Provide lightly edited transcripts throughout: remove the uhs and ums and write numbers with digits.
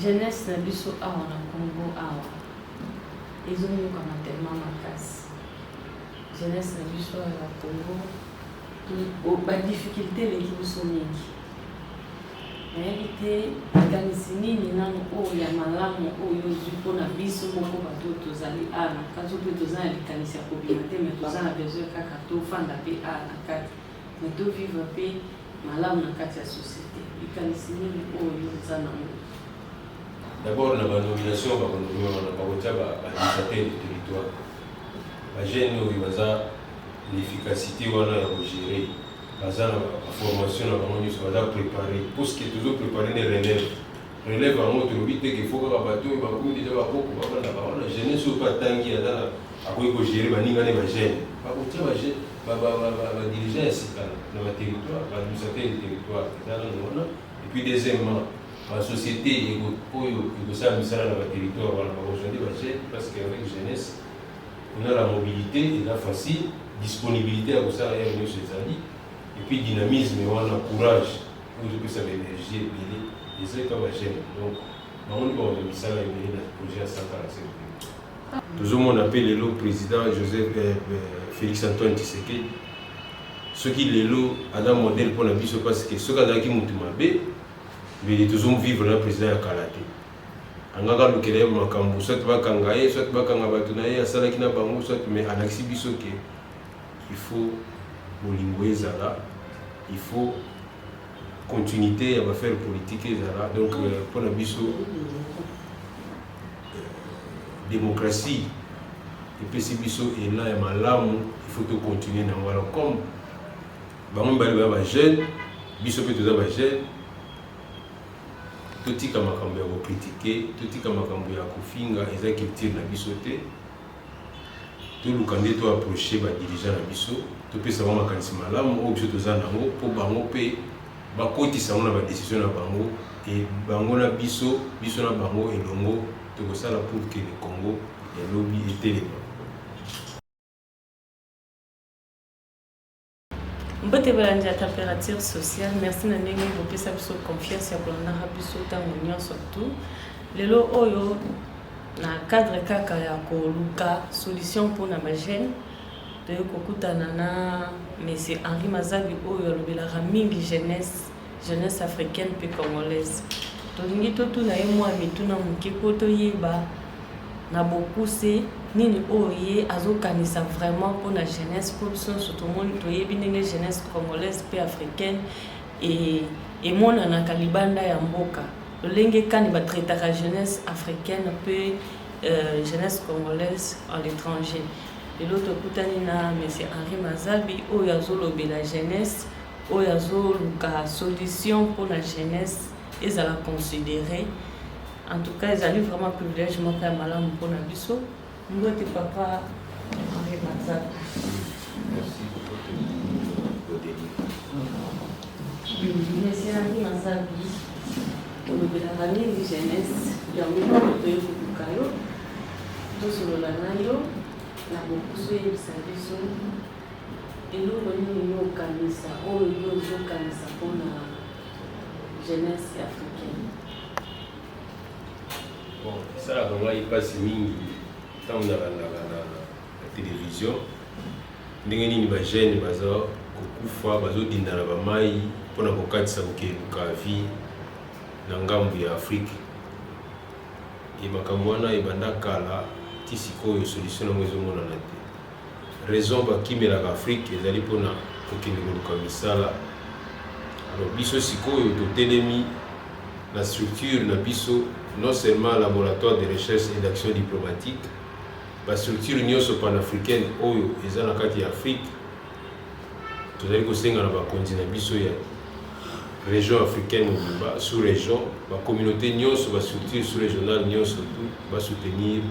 jeunesse na biso awa na Congo awa ezomiyokana tellement makasi. Jeunesse na biso awa na Congo badifficulté eleki biso mingi. nayebi te likanisi nini nano oyo ya malamu oyo ozwi mpona biso moko bato tozali awa na kati mpe toza na likanisi ya kobima te me toza na besoin kaka tofanda mpe awa na kati me tovivre mpe malamu na kati ya société. Likanisi nini oyo eza nango? D'abord, la nomination va administrateur du territoire. La gêne, l'efficacité, on a géré. La formation, on a préparé. Pour ce qui est toujours préparé, les relèves. Relève à notre but qu'il faut que les bateaux, les bateaux, les bateaux, la jeunesse ne soit pas tanguée à quoi gérer, les gênes. Par contre, les dirigeants, c'est dans le territoire, l'administrateur du territoire. Et puis, deuxièmement, la société est ça dans le territoire, parce qu'avec jeunesse, on a la mobilité, et la facile, disponibilité à ça, et puis dynamisme, on a courage, on peut ça l'énergie, et c'est comme un jeune. Donc, on va ça dans le projet à 145. Tout le monde appelle le président Joseph Félix Antoine Tshisekedi. Ce qui est le modèle pour la vie, parce que ce qui est Moutumabe, mais toujours vivre le président ya Kalate. Angaka lukele makambu soit bakangaye soit bakanga batunaye asala kina bango soit mais anaxi biso ke il faut bolingo ezala, il faut continuité à faire politique ezala. Donc pour la biso démocratie et puis si biso est là et malamu, il faut tout continuer na wala comme bango bali ba jeune biso peut tout ba jeune. Tout ce makambo ya critiquer, tout ce makambo ya kofinga eza culture na biso te. Tout le candidat doit approcher ba dirigeant na biso, tout peut savoir makanisi malamu o biso toza nango po bango pe ba kotisa na ba décision na bango et bango na biso na bango elongo to ko sala pour que le Congo et lobby était Mbote balanja température sociale, merci na ndenge bopesa biso confiance ya kolanda biso tango nyonso surtout. Lelo oyo na cadre kaka ya koluka solution pour na bagene de kokutana na monsieur Henri Mazabi oyo alobelaka mingi jeunesse africaine pe congolaise. Tolingi totuna ye mwa mituna moke po toyeba na bokuse nini oye azokanisa vraiment pour la jeunesse pour surtout monde toyebi ndenge jeunesse congolaise pe africaine et mona na kalibanda ya mboka lolenge kani ba traitaka jeunesse africaine pe jeunesse congolaise à l'étranger. Et l'autre kutani na monsieur Henri Mazabi oyo azolobela jeunesse oyo azoluka solution pour la jeunesse ezala considérer. En tout cas, ils allaient vraiment privilège mon père malade pour la biso. Nous sommes papa Henri Mazabi. Merci pour votre délire. Monsieur Henri Mazabi, on a la famille de jeunesse. Il y a un peu de Kukayo, tout sur le Lanayo, la Bokuso et le Sabiso. Et nous, on a Kanisa, oh, nous avons Kanisa pour la jeunesse africaine. Bon, ça vraiment il passe mingi tant on a la télévision ndenge nini ba jeune bazo kokufa bazo dinda na ba mai pona kokatisa kokeluka vie na ngambu ya Afrique et makambo wana ebanda kala ti sikoyo solution na mwezo mona na te raison bakimelaka Afrique ezali pona kokende koluka misala. Alors biso sikoyo totelemi la structure na biso non seulement laboratoire de recherche et d'action diplomatique, la structure nyonso panafricaine oyo eza na kati ya Afrique tozali kosenga na bakonzi na biso ya région africaine mobimba sous-région bacommunauté nyonso bastructure sous-régionale nyonso tout basoutenir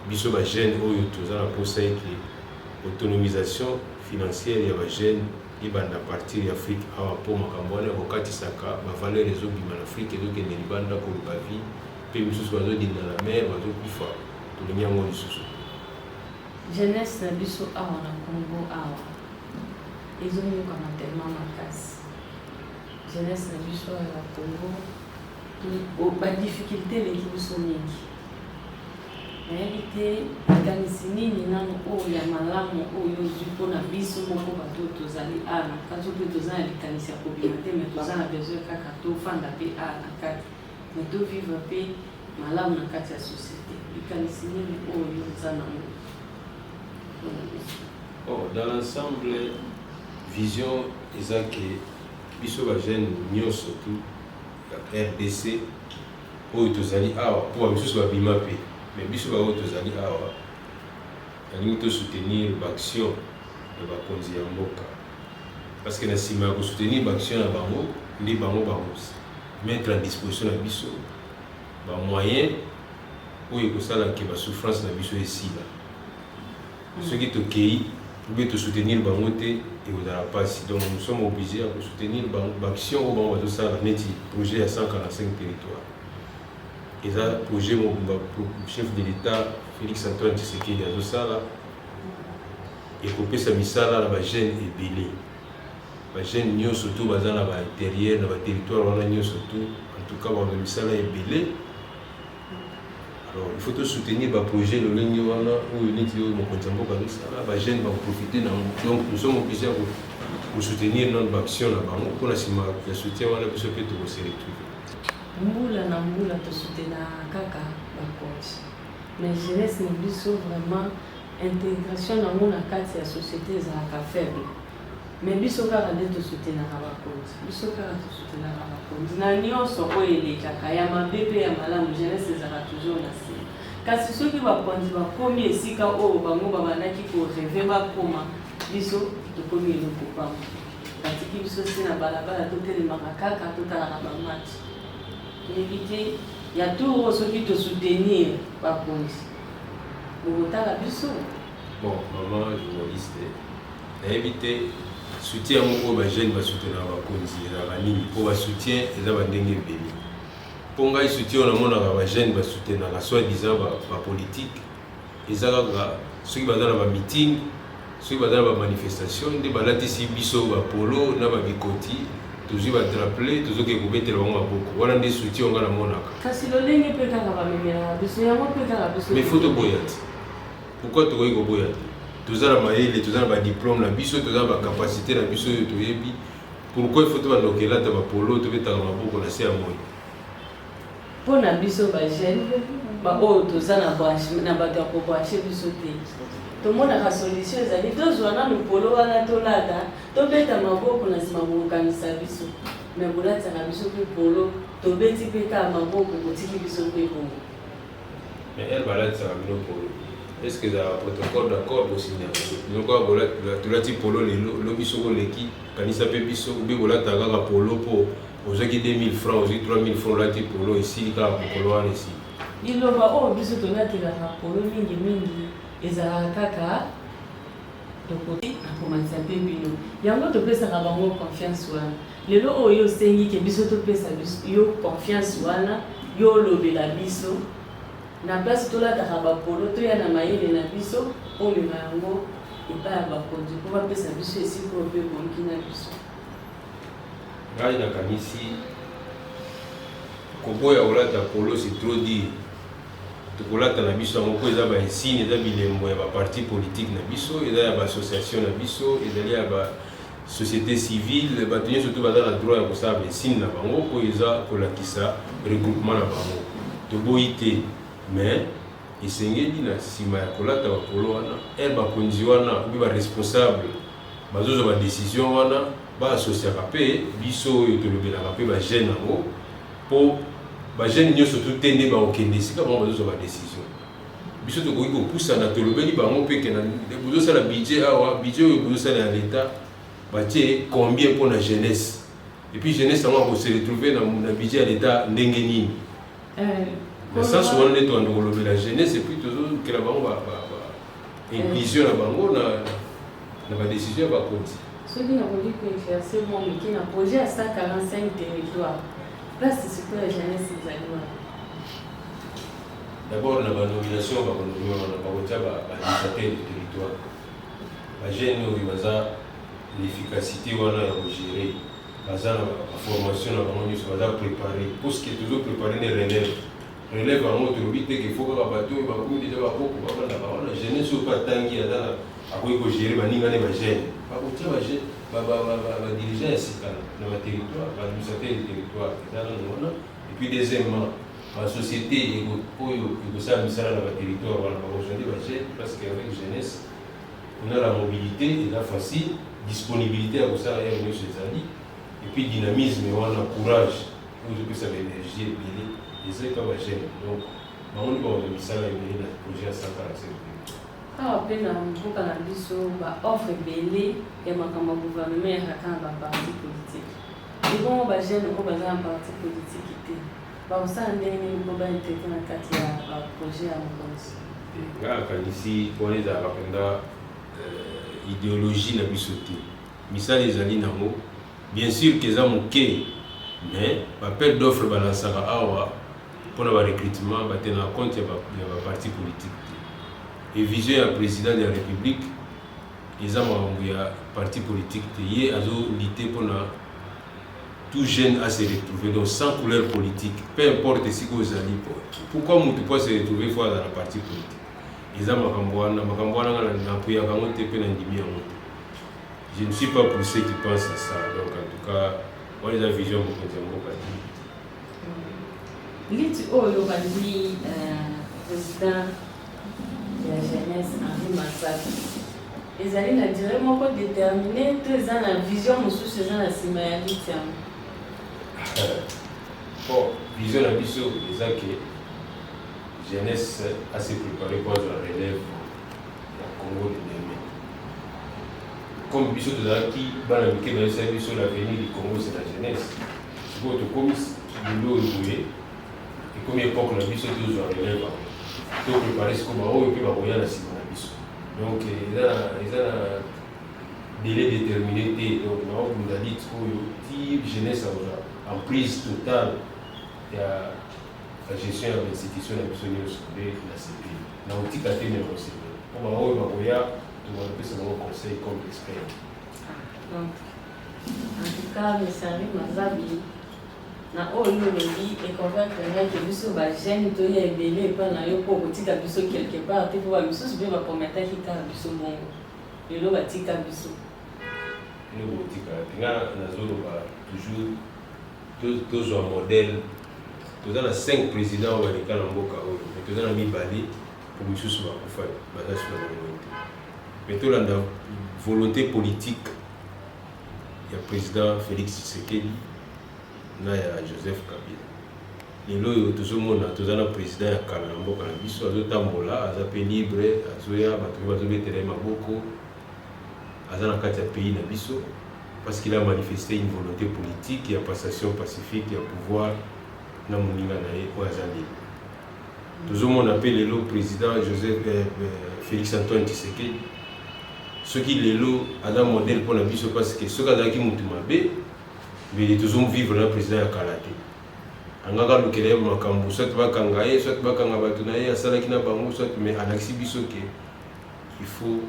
biso bagene oyo toza na posa ete autonomisation financière ya bagene ibanda partir ya Afrique awa po makambo wana kokatisaka bavaleur ezobima na Afrique ezokende libanda koluka vie pe misusu bazodinda na mer bazokufa tolingi yango lisusu. Jeunesse na biso awa na Congo awa ezomiyokana tellement makasi. Jeunesse na biso awa na Congo badifficulté eleki biso mingi nayebi te likanisi nini nano oyo ya malamu oyo ozwi mpona biso moko bato tozali awa na kati mpe toza na likanisi ya kobima te me toza na besoin kaka tofanda mpe awa na kati me tovivre mpe malamu na kati ya société likanisi nini oyo oza nango mpona biso. Dans l'ensemble vision eza ke biso bajeune nyonso tu RDC oyo tozali awa mpo bamisusu babima mpe mais biso baoyo tozali awa nalingi tosoutenir baaction ya bakonzi ya mboka parce que na nsima ya kosoutenir baaction na bango nde bango bamettre en disposition na biso bamoyen oyo ekosalaka basouffrance na biso esila soki tokei obe tosoutenir bango te ekozala mpasi donc nous sommes obligés ya kosoutenir baaction oyo bango bazosala neti projet ya 145 territoire eza projet chef de l'État Félix Antoine Tshisekedi azosala ekopesa misala na bajeune ebele bajeune nyonso tu baza na baintérieur na baterritoire wana nyonso tu en tout cas baza misala ebele. Alors il faut soutenir baprojet lolenge wana oyo neti oyo mokonzi ya mboka azosala bajeune bakoprofite nango donc nous sommes obligés ya kosoutenir notre baaction na bango mpona nsima ya soutien wana biso mpe tokose retrouve mbula na mbula tosutena kaka bakonzi mais jeunesse na biso vraiment intégration nango na kati ya société ezalaka faible mais biso kaka nde tosutenaka bakonzi biso kaka tosutenaka bakonzi na nyonso oyo elekaka ya mabe mpe ya malamu jeunesse ezalaka toujours na nsima kasi soki bakonzi bakomi esika oyo bango babandaki koreve bakoma biso tokomi eloko pamba batiki biso si na balabala totelemaka kaka totalaka bamatch éviter ya tout soki tosoutenir bakonzi bokotala biso. Bon maman journaliste nayebi te soutien moko bajeune basoutenaka bakonzi ezalaka nini mpo basoutien eza bandenge ebele mpo ngai soutien oyo namonaka bajeune basoutenaka soit disant bapolitique eza kaka soki baza na bameeting soki baza na bamanifestation nde balatisi biso bapolo na babikoti tozwi badrapele tozoki ekobetela bango maboko wana nde soutien onga namonaka kasi lolenge mpe kaka bamemelaka biso yango mpe kaka biso mais faut toboya te pourquoi tokoki koboya te toza na mayele toza na badiplôme na biso toza na bacapacité na biso oyo toyebi pourquoi il faut tobanda kelata bapolo tobetaka maboko na se ya moi mpo na biso bajeune baoyo toza na bato ya kobranche biso te tomonaka solution ezali tozwa nanu polo wana tolata tobeta maboko na nsima kokanisa biso me bolataka biso mpe polo tobeti mpe kaka maboko kotiki biso mpe bongo mais elle balatisaka bino polo est ce que ezala protocole d'accord bosinya biloko tolati polo lelo lobi soko oleki kanisa mpe biso obe bolataka kaka polo mpo ozwaki 2000 francs ozwi 3000 francs olati polo esili kaka mokolo wana esili liloba oyo biso tolatelaka polo mingi ezalaka kaka tokoki akomatisa mpe bino yango topesaka bango confiance wana lelo oyo osengi ke biso topesa yo confiance wana yo olobela biso na place tolataka bapolo toya na mayele na biso omema yango epai ya bakonzi mpo bapesa biso esika oyo mpe bongi na biso. ngai nakanisi koboya kolata polo c'est trop dire tokolata na biso yango mpo eza bainsigne eza bilembo ya baparti politique na biso eza ya baassociation na biso ezali ya basociété civile bato nyonso to baza na droit ya kosala bainsigne na bango mpo eza kolakisa regroupement na bango toboyi te mais esengeli na nsima ya kolata bapolo wana ere bakonzi wana obi baresponsable bazozwa badécision wana baasosiaka mpe biso oyo tolobelaka mpe bajeune yango mpo bajeune nyonso te nde bakokende esika bango bazozwa badécision biso tokoki kopusana tolobeli bango mpe kena bozosala budget awa budget oyo bozosala ya l'état batie combien mpo na jeunesse epuis jeunesse yango akose retrouve na budget ya l'état ndenge nini na sens wana nde tokanda kolobela jeunesse epuis tozokela bango inclusion na bango na badécision ya bakonzi soki nakoki koexerce mwa moke na projet ya 145 territoire place sikoyo ya jeunesse ezali wana d'abord na banomination bakonomi wana bakotia baadministrateur de territoire bajeune oyo baza l'efficacité wana ya kogere baza na formation na bango nyonso baza préparé puisque toujours préparé ne relève yango tolobi te ke fo kaka bato oyo bakomi deja bakoko babandaka wana jeunesse oyo mpe atangi aza akoki kogere baninga ne bagene bakotia badirigant ya sika na baterritoire baadministrateur de territoire eza nano wana et puis deuxièmement basociété oyo ekosala misala na baterritoire wana bakozonde bagene parce que avec jeunesse on a la mobilité eza facile disponibilité ya kosala yango nyonso ezali et puis dynamisme wana courage oyo ezopesa baénergie ebele eza eka bagene donc bango nde bakoza misala ebele na projet ya 145 awa mpe na mboka na biso baoffre ebele ya makambo ya gouvernement eyaka na baparti politique ebongo bagene oyo baza na parti politique te bakosala ndenge nini mpo baintegre na kati ya baprojet ya mokonzi nga nakanisi wana ezalaka mpenza idéologie na biso te misala ezali nango bien sûr ke eza moke mais bappel d'offre balansaka awa mpona barecrutement batena compte ya baparti politique te et vision ya président de la république eza makambo ya parti politique te ye azolite mpona tout jeune à se retrouver donc sans couleur politique peu importe siko ozali pourquoi motu po se retrouver fo aza na parti politique eza makambo wana nga napuyaka yango te mpe na ndimi yango te je ne suis pas pour ceux qui pensent à ça donc en tout cas wana eza vision mokonzi ya mboka te liti oyo bandi président ya jeunesse Henri Masabi ezali na dire moko déterminé to eza na vision mosusu eza na nsima ya liti yango bon vision na biso eza ke jeunesse a se préparé pour la relève ya Congo de demain comme biso tozalaki bana mike bayesaki biso l'avenir du Congo c'est la jeunesse sikoyo tokomi lelo oyo boye ekomi époque na biso tozwa relève to préparé sikoyo baoyo mpe bakoya na nsima na biso donc eza na délai déterminé te donc naokunda lite oyo ti jeunesse akozwa en prise totale ya la gestion ya bainstitution na biso nyonso nde na CPI na otika te me conseil mpo baoyo bakoya tokopesa bango conseil comme expert donc en tout cas M. Henri Masabi na oyo olobi econvaincre ngaki biso bagene toya ebele epai na yo mpo kotika biso quelque part te mpo bamisusu mpe baprometaki kaka biso bongo lelo batika biso ndenge kotika te nga nazoloba toujours tozwa modèle toza na 5 président oyo baleka na mboka oyo me toza na mibale po misusu bakufa baza suna bango te me tolanda volonté politique ya président Félix Tshisekedi na ya Joseph Kabila lelo oyo tozomona toza na président ya kala na mboka na biso azotambola aza mpe libre azoya bato mpe bazobetela ye maboko aza na kati ya pays na biso parce qu'il a manifesté une volonté politique ya passation pacifique ya pouvoir na moninga na ye oyo aza libre tozomona mpe lelo président Félix Antoine Tshisekedi soki lelo aza modèle mpona biso parce que soki azalaki motu mabe mais tozomvivre na président ya kala te angaka lukela ye makambo soit bakanga ye soit bakanga bato na ye asalaki na bango soit mais alakisi biso ke il faut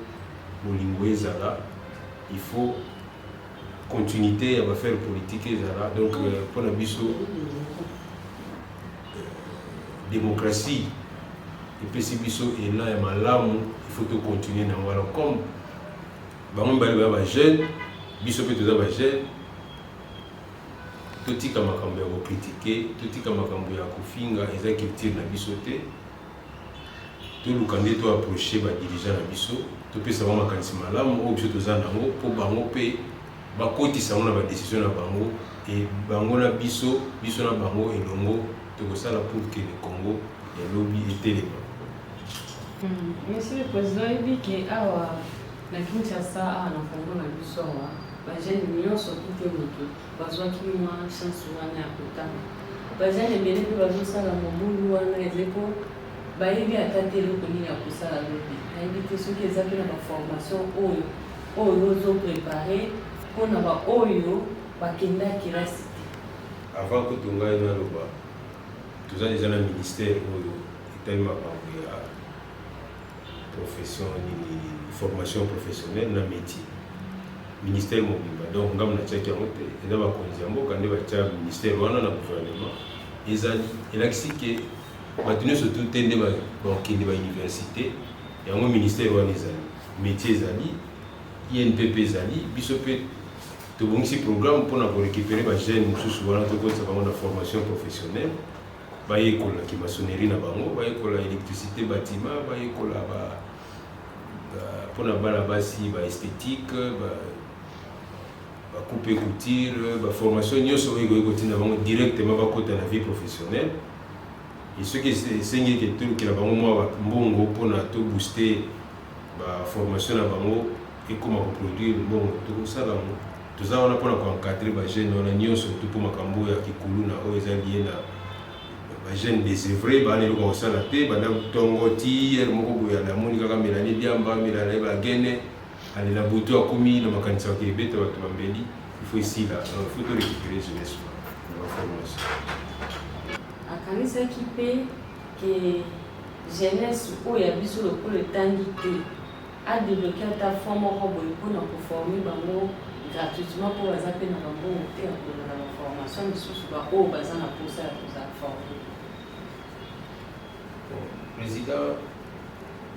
bolingo ezala il faut continuité ya baffaire politique ezala donc mpona biso démocratie epesi biso élan ya malamu il faut tocontinue nango alors comme bango mibale baya bajeune biso mpe toza bajeune totika makambo ya kokritike totika makambo ya kofinga eza culture na biso te toluka nde toapproche badirigant na biso topesa bango makanisi malamu oyo biso toza nango mpo bango mpe bakotisa yango na badécision na bango e bango na biso na bango elongo tokosala pour que le Congo elobi etelema. Monsieur le Président, yebi ke awa na Kinshasa awa na Congo na biso awa bajene nyonso te moto bazwaki mwa chance wana ya kotanga bajene ebele mpe bazosala mobulu wana eze mpo bayebi ata te eloko nini ya kosala lobi nayebi te soki eza mpe na baformation oyo ozoprépare mpona baoyo bakendaki rasi te avant kotongai naloba toza deja na ministère oyo etali makambo ya profession nini formation professionnelle na métier ministère mobimba. Donc ngam na tchaki yango te eza bakonzi ya mboka nde batia ministère wana na gouvernement ezali elakisi ke bato nyonso tu te nde bakende bauniversité yango ministère wana ezali métier ezali INPP ezali biso mpe tobongisi programme mpona korécupérer bajeune mosusu wana tokotisa bango na formation professionnelle bayekolaki maçonnerie na bango bayekola électricité bâtiment bayekola mpona bana basi baesthétique couper couture formation nyonso oyo ekotinda bango directement bakota na vie professionnelle et ce qui esengi eke tolukela bango mwa mbongo mpona tobooster formation na bango ekoma koproduire mbongo tokosala yango toza wana mpona koencadre bajeune wana nyonso tu mpo makambo ya kikulu na oyo eza lie na bajeune désœuvré bana eloko kosala te banda ntongo ti ere moko boye namoni kaka melani biamba melana ye bagene alela butu akomi na makanisi ya kelebeta bato bambeli il faut ici là il faut récupérer jeunesse na formation akanisaki mpe ke jeunesse oyo ya biso lokola etangi te adébloke ata fond moko boye mpona koforme bango gratuitement mpo baza mpe na bambongo te ya kolanda baformation misusu baoyo baza na posa ya kozala forme. Président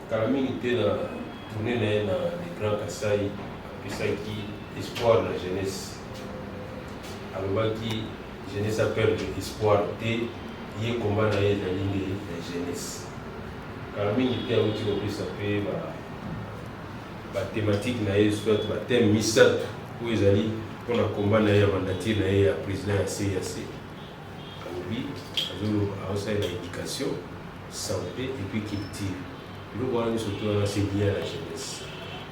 kala mingi te na tourné na ye na Grand Kasai apesaki espoir na jeunesse alobaki jeunesse aperdre espoir te ye komba na ye ezali nde na jeunesse kala mingi te auti kopesa mpe bathématique na ye soit bathème misato oyo ezali mpona komba na ye ya mandature na ye ya président ya CAC alobi azosalela éducation santé et puis culture biloko wana nyonso to wana c'est lié à la jeunesse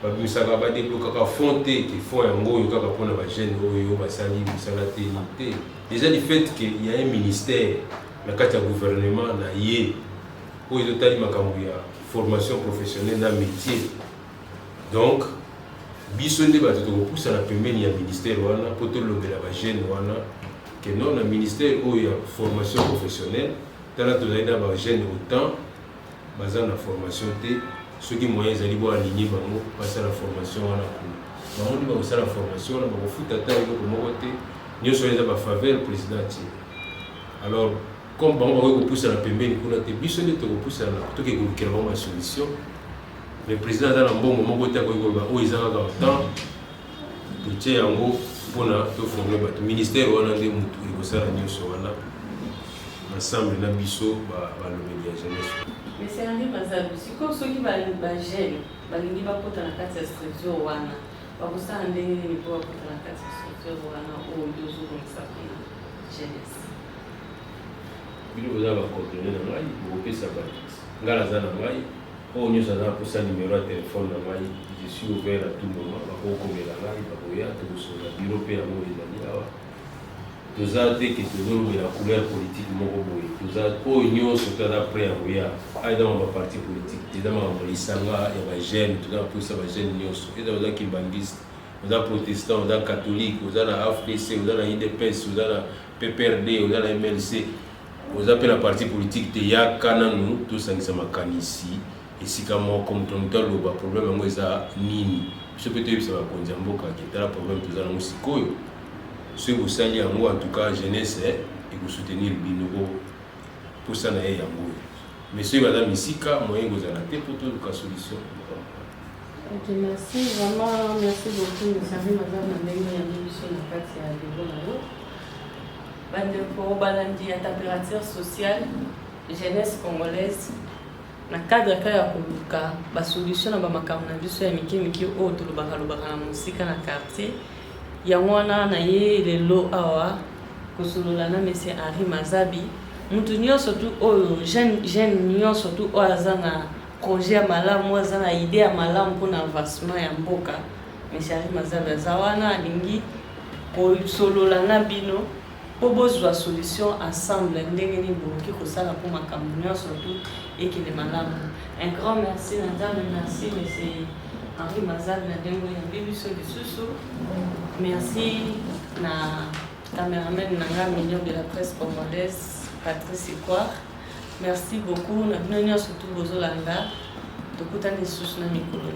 babimisaka badeblokaka fond te ke fond yango oyo kaka mpona bajeune oyo basali misala te te déjà du fait que il y a un ministère na kati ya gouvernement na ye oyo ezotali makambo ya formation professionnelle na métier donc biso nde bato tokopusana pembeni ya ministère wana mpo tolobela bajeune wana ke non na ministère oyo ya formation professionnelle tala tozali na bajeune autant baza na formation te soki moyen ezali bo aligné bango basala formation wana kuna bango nde bakosala formation wana bakofuta ata eloko moko te nyonso eza bafaveur président atie alors comme bango bakoki kopusana pembeni kuna te biso nde tokopusana toke kolukela bango basolution mais président aza na mbongo moko te akoki koloba oyo eza kaka temps totie yango mpona toforme bato ministère wana nde motu ekosala nyonso wana ensemble na biso balobeli ya jeunesse. Mais c'est un livre Mazabi. Si comme ceux qui balingi bakota na kati ya structure wana bakosala ndenge nini mpo bakota na kati ya structure wana oyo tozobongisa mpona jeunesse. Bino boza bacoordonné na ngai bokopesa bato ngai naza na ngai oyo nyonso aza nakosa numéro ya telefone na ngai je suis ouvert à tout moment bakokomela ngai bakoya tokosola biro mpe yango ezali awa toza te ke tozolobela couleur politique moko boye toza oyo nyonso toza prêt ya koya aza ma baparti politique eza makambo lisanga ya bajeune toza kopusa bajeune nyonso eza oza kimbangiste oza protestant oza catholique oza na AFDC oza na IDPS oza na PPRD oza na MLC oza mpe na parti politique te yaka nanu tosangisa makanisi esika moko moto aloba problème yango eza nini biso mpe toyebisa bakonzi ya mboka ke tala problème toza nango sikoyo soki bosali yango en tout cas jeunesse ekosoutenir bino mposa na ye yango oyo mais soki baza misika moyen kozala te mpo toluka solution. Ok, merci vraiment, merci beaucoup monsieur Henri Mazabi na ndenge ya biso na kati ya lelo na yo bandeko balandi ya température sociale jeunesse congolaise na cadre ka ya koluka basolution na bamakambo na biso ya mike oyo tolobaka na mosika na quartier yango wana na ye lelo awa kosolola na monsieur Henri Mazabi mutu nyonso tu oyo jeune nyonso tu oyo aza na projet ya malamu aza na idée ya malamu mpona avancement ya mboka monsieur Henri Mazabi aza wana alingi kosolola na bino mpo bozwa solution ensemble ndenge nini bokoki kosala mpo makambo nyonso tu ekende malamu. Un grand merci na nzambe, merci monsieur Henri Mazabi na ndenge oyambi biso lisusu. Merci na cameraman na nga million de la presse congolaise Patrice Ekwar. Merci beaucoup na bino nyonso tu bozolanda tokutani lisusu na mikolo.